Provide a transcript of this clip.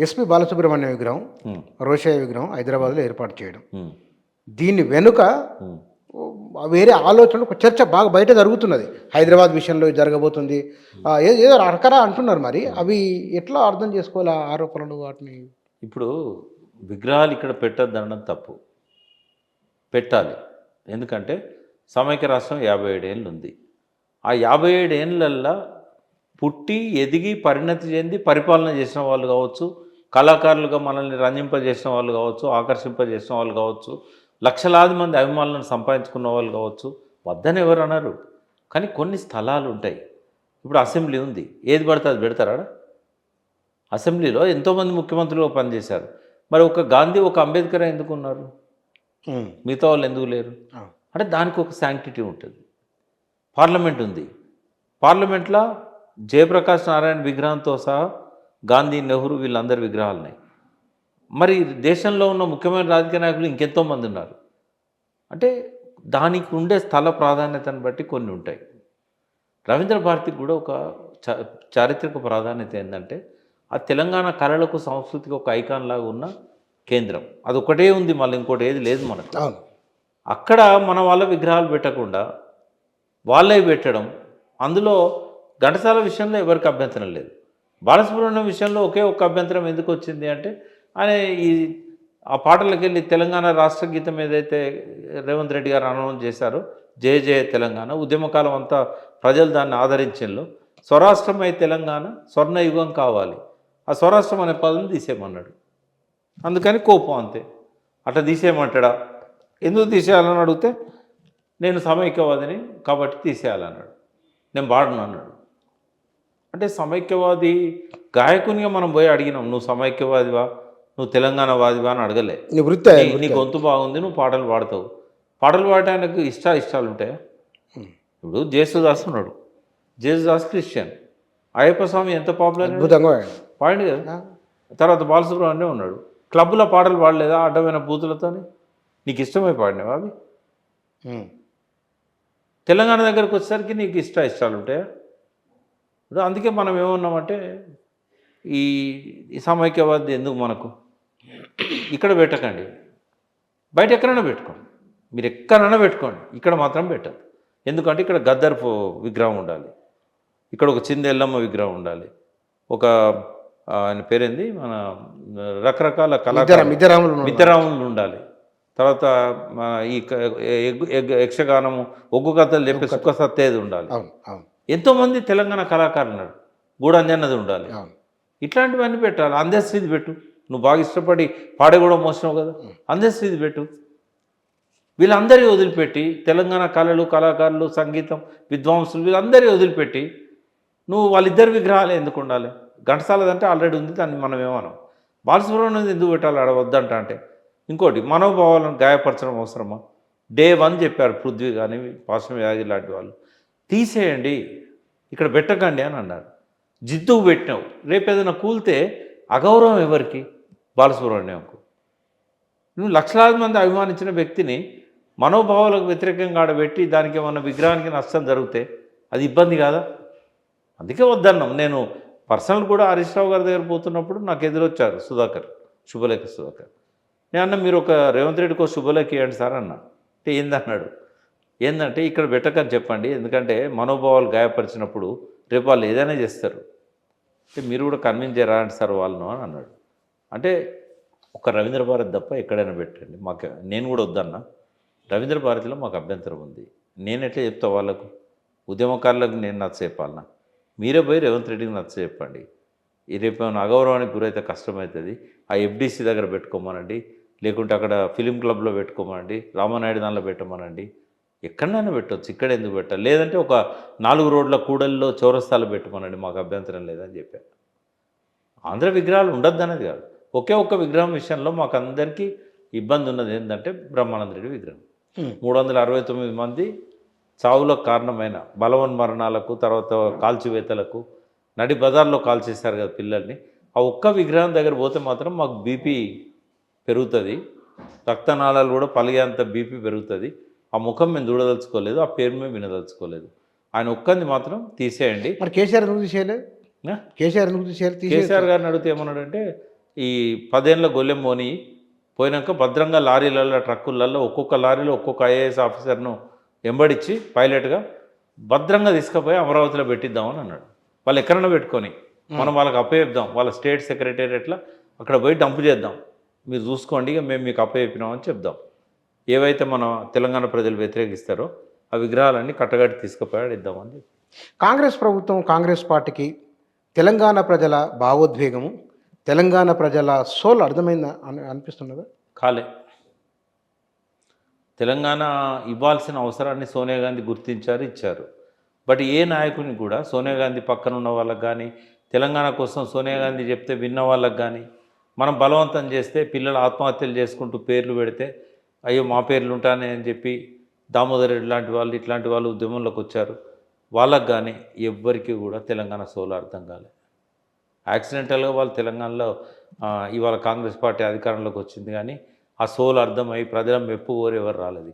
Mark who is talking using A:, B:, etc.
A: SP Balasubrahmanyam విగ్రహం,
B: ఉమ్,
A: రోషయ్య విగ్రహం హైదరాబాద్లో ఏర్పాటు చేయడం.
B: ఉమ్,
A: దీని వెనుక
B: ఉమ్,
A: వేరే ఆలోచనలు ఒక చర్చ బాగా బయట జరుగుతున్నది. హైదరాబాద్ విషయంలో ఇది జరగబోతుంది. ఏదో రకరకాల అంటున్నారు. మరి
B: ఉమ్.
A: అవి ఎట్లా అర్థం చేసుకోవాలి ఆ ఆరోపణలు వాటిని?
B: ఇప్పుడు విగ్రహాలు ఇక్కడ పెట్టొద్దనడం తప్పు. పెట్టాలి. ఎందుకంటే సమైక్య రాష్ట్రం 57 ఏళ్ళు ఉంది. ఆ 57 ఏళ్ళల్లో పుట్టి ఎదిగి పరిణతి చెంది పరిపాలన చేసిన వాళ్ళు కావచ్చు, కళాకారులుగా మనల్ని రంజింపజేసిన వాళ్ళు కావచ్చు, ఆకర్షింపజేసిన వాళ్ళు కావచ్చు, లక్షలాది మంది అభిమానులను సంపాదించుకున్న వాళ్ళు కావచ్చు, వద్దని ఎవరు అనరు. కానీ కొన్ని స్థలాలు ఉంటాయి. ఇప్పుడు అసెంబ్లీ ఉంది, ఏది పడితే అది పెడతారా? అసెంబ్లీలో ఎంతోమంది ముఖ్యమంత్రులు పనిచేశారు. మరి ఒక గాంధీ, ఒక అంబేద్కర్ ఎందుకు ఉన్నారు? మిగతా వాళ్ళు ఎందుకు లేరు? అంటే దానికి ఒక శాంక్టిటీ ఉంటుంది. పార్లమెంట్ ఉంది, పార్లమెంట్లో జయప్రకాష్ నారాయణ విగ్రహంతో సహా గాంధీ, నెహ్రూ వీళ్ళందరి విగ్రహాలు ఉన్నాయి. మరి దేశంలో ఉన్న ముఖ్యమైన రాజకీయ నాయకులు ఇంకెంతోమంది ఉన్నారు. అంటే దానికి ఉండే స్థల ప్రాధాన్యతను బట్టి కొన్ని ఉంటాయి. రవీంద్ర భారతికి కూడా ఒక చారిత్రక ప్రాధాన్యత ఏంటంటే, ఆ తెలంగాణ కళలకు సంస్కృతికి ఒక ఐకాన్ లాగా ఉన్న కేంద్రం అదొకటే ఉంది. మళ్ళీ ఇంకోటి ఏది లేదు మనకు. అక్కడ మన వాళ్ళ విగ్రహాలు పెట్టకుండా వాళ్ళే పెట్టడం, అందులో ఘంటసాల విషయంలో ఎవరికి అభ్యంతరం లేదు. బాలసుబ్రహ్మణ్యం విషయంలో ఒకే ఒక్క అభ్యంతరం ఎందుకు వచ్చింది అంటే, ఆయన ఈ ఆ పాటలకు వెళ్ళి తెలంగాణ రాష్ట్ర గీతం ఏదైతే రేవంత్ రెడ్డి గారు అనౌన్స్ చేశారో, జయ జయ తెలంగాణ ఉద్యమకాలం అంతా ప్రజలు దాన్ని ఆదరించేలో, స్వరాష్ట్రమై తెలంగాణ స్వర్ణయుగం కావాలి, ఆ స్వరాష్ట్రం అనే పదం తీసేయమన్నాడు. అందుకని కోపం అంతే. అట్లా తీసేయమంటాడా? ఎందుకు తీసేయాలని అడిగితే, నేను సమైక్యవాదిని కాబట్టి తీసేయాలన్నాడు. నేను వాడను అన్నాడు. అంటే సమైక్యవాది గాయకునిగా మనం పోయి అడిగినాం, నువ్వు సమైక్యవాదివా, నువ్వు తెలంగాణ వాదివా అని అడగలే. నీ గొంతు బాగుంది, నువ్వు పాటలు పాడతావు. పాటలు పాడటానికి ఇష్టాలు ఉంటాయా? ఇప్పుడు జేసుదాస్ ఉన్నాడు, జేసుదాస్ క్రిస్టియన్, అయ్యప్ప స్వామి ఎంత పాపులర్ పాడింది కదా. తర్వాత బాలసుబ్రహ్మణ్యం ఉన్నాడు, క్లబ్లో పాటలు పాడలేదా అడ్డమైన బూతులతోని? నీకు ఇష్టమై పాడినావా అవి? తెలంగాణ దగ్గరకు వచ్చేసరికి నీకు ఇష్టాలు ఉంటాయా? ఇప్పుడు అందుకే మనం ఏమన్నామంటే, ఈ సమైక్యవాది ఎందుకు మనకు, ఇక్కడ పెట్టకండి, బయట ఎక్కడైనా పెట్టుకోండి, మీరు ఎక్కడైనా పెట్టుకోండి, ఇక్కడ మాత్రం పెట్టదు. ఎందుకంటే ఇక్కడ గద్దర్ విగ్రహం ఉండాలి, ఇక్కడ ఒక చిందెల్లమ్మ విగ్రహం ఉండాలి, ఒక ఆయన పేరేంది మన రకరకాల కళాకారులు మిద్దరాములు ఉండాలి, తర్వాత ఈ యక్షగానము, ఒగ్గు కథలు చెప్పే సుఖ సత్తేది ఉండాలి. ఎంతోమంది తెలంగాణ కళాకారులు ఉన్నారు, గూడంజన్నది ఉండాలి. ఇట్లాంటివన్నీ పెట్టాలి. అందశ్రీది పెట్టు, నువ్వు బాగా ఇష్టపడి పాడే కూడా మోసినావు కదా, అందశ్రీది పెట్టు. వీళ్ళందరి వదిలిపెట్టి తెలంగాణ కళలు, కళాకారులు, సంగీతం విద్వాంసులు వీళ్ళందరి వదిలిపెట్టి నువ్వు వాళ్ళిద్దరి విగ్రహాలు ఎందుకు ఉండాలి? ఘంటసాలదంటే ఆల్రెడీ ఉంది, దాన్ని మనం ఏమన్నాం. బాలసుబ్రహ్మణ్యం ఎందుకు పెట్టాలి ఆడవద్దంట అంటే? ఇంకోటి, మనోభావాలను గాయపరచడం అవసరమా? డే 1 చెప్పారు పృథ్వీ కానీ పాశ్వం యాగి లాంటి వాళ్ళు, తీసేయండి, ఇక్కడ పెట్టకండి అని అన్నారు. జిద్దుకు పెట్టినావు, రేపు ఏదైనా కూలితే అగౌరవం ఎవరికి? బాలసుబ్రహ్మణ్యంకు. నువ్వు లక్షలాది మంది అభిమానించిన వ్యక్తిని మనోభావాలకు వ్యతిరేకంగా ఆడబెట్టి దానికి ఏమన్నా విగ్రహానికి నష్టం జరిగితే అది ఇబ్బంది కాదా? అందుకే వద్దన్నాం. నేను పర్సనల్ కూడా హరీష్ రావు గారి దగ్గర పోతున్నప్పుడు నాకు ఎదురొచ్చారు శుభలేఖ సుధాకర్. నేను అన్న, మీరు ఒక రేవంత్ రెడ్డికి ఒక శుభలేఖ ఇవ్వండి సార్ అన్న. అంటే ఏందన్నాడు, ఏంటంటే ఇక్కడ పెట్టకని చెప్పండి, ఎందుకంటే మనోభావాలు గాయపరిచినప్పుడు రేపు వాళ్ళు ఏదైనా చేస్తారు, అంటే మీరు కూడా కన్విన్స్ చేయరా అంటే సార్ వాళ్ళను అని అన్నాడు. అంటే ఒక రవీంద్ర భారతి తప్ప ఎక్కడైనా పెట్టండి, మాకు నేను కూడా వద్దన్నా, రవీంద్ర భారతిలో మాకు అభ్యంతరం ఉంది. నేను ఎట్లా చెప్తా వాళ్ళకు? ఉద్యమకారులకు నేను నచ్చ చెప్పాలన్నా? మీరే పోయి రేవంత్ రెడ్డికి నచ్చ చెప్పండి. ఈ రేపు ఏమైనా అగౌరవానికి గురైతే కష్టమవుతుంది, ఆ ఎఫ్డీసీ దగ్గర పెట్టుకోమనండి, లేకుంటే అక్కడ ఫిలిం క్లబ్లో పెట్టుకోమనండి, రామానాయుడు దానిలో పెట్టమనండి, ఎక్కడైనా పెట్టవచ్చు, ఇక్కడ ఎందుకు పెట్టాలి? లేదంటే ఒక 4 రోడ్ల కూడల్లో చౌరస్తాలు పెట్టమనండి, మాకు అభ్యంతరం లేదని చెప్పాను. ఆంధ్ర విగ్రహాలు ఉండద్దు అనేది కాదు, ఒకే ఒక్క విగ్రహం విషయంలో మాకు అందరికీ ఇబ్బంది ఉన్నది. ఏంటంటే బ్రహ్మానంద రెడ్డి విగ్రహం 369 మంది చావులకు కారణమైన బలవన్మరణాలకు, తర్వాత కాల్చివేతలకు, నడి బజార్లో కాల్చేశారు కదా పిల్లల్ని. ఆ ఒక్క విగ్రహం దగ్గర పోతే మాత్రం మాకు బీపీ పెరుగుతుంది, రక్తనాళాలు కూడా పలిగేంత బీపీ పెరుగుతుంది. ఆ ముఖం మేము చూడదలుచుకోలేదు, ఆ పేరు మేము వినదలుచుకోలేదు. ఆయన ఒక్కంది మాత్రం తీసేయండి.
A: మరి కేసీఆర్ ఎందుకు తీసేయలేదు? కేసీఆర్ ఎందుకు తీసేయాలి?
B: కేసీఆర్ గారిని అడిగితే ఏమన్నాడంటే, ఈ 10 ఏళ్ళ గొల్లెం పోని పోయినాక భద్రంగా లారీలలో ట్రక్కులలో ఒక్కొక్క లారీలో ఒక్కొక్క ఐఏఎస్ ఆఫీసర్ను వెంబడించి పైలట్గా భద్రంగా తీసుకుపోయి అమరావతిలో పెట్టిద్దామని అన్నాడు. వాళ్ళు ఎక్కడైనా పెట్టుకొని మనం వాళ్ళకి అప్పచెప్దాం, వాళ్ళ స్టేట్ సెక్రటేరియట్లో అక్కడ పోయి డంప్ చేద్దాం, మీరు చూసుకోండి, ఇక మేము మీకు అప్పచెప్పినామని చెప్దాం. ఏవైతే మన తెలంగాణ ప్రజలు వ్యతిరేకిస్తారో ఆ విగ్రహాలన్నీ కట్టగట్టి తీసుకుపోయాడు ఇద్దామని చెప్పి.
A: కాంగ్రెస్ ప్రభుత్వం, కాంగ్రెస్ పార్టీకి తెలంగాణ ప్రజల భావోద్వేగము, తెలంగాణ ప్రజల సోల్ అర్థమైందా అని అనిపిస్తున్నదా?
B: కాలే. తెలంగాణ ఇవ్వాల్సిన అవసరాన్ని సోనియా గాంధీ గుర్తించారు, ఇచ్చారు. బట్ ఏ నాయకుని కూడా సోనియా గాంధీ పక్కన ఉన్న వాళ్ళకి కానీ, తెలంగాణ కోసం సోనియా గాంధీ చెప్తే విన్న వాళ్ళకి కానీ, మనం బలవంతం చేస్తే పిల్లలు ఆత్మహత్యలు చేసుకుంటూ పేర్లు పెడితే అయ్యో మా పేర్లు ఉంటానే అని చెప్పి దామోదర్ రెడ్డి లాంటి వాళ్ళు ఇట్లాంటి వాళ్ళు ఉద్యమంలోకి వచ్చారు. వాళ్ళకు కానీ ఎవ్వరికీ కూడా తెలంగాణ సోలు అర్థం కాలేదు. యాక్సిడెంటల్గా వాళ్ళు తెలంగాణలో ఇవాళ కాంగ్రెస్ పార్టీ అధికారంలోకి వచ్చింది, కానీ ఆ సోలు అర్థమై ప్రజల మెప్పు కోరి ఎవరు రాలేదు.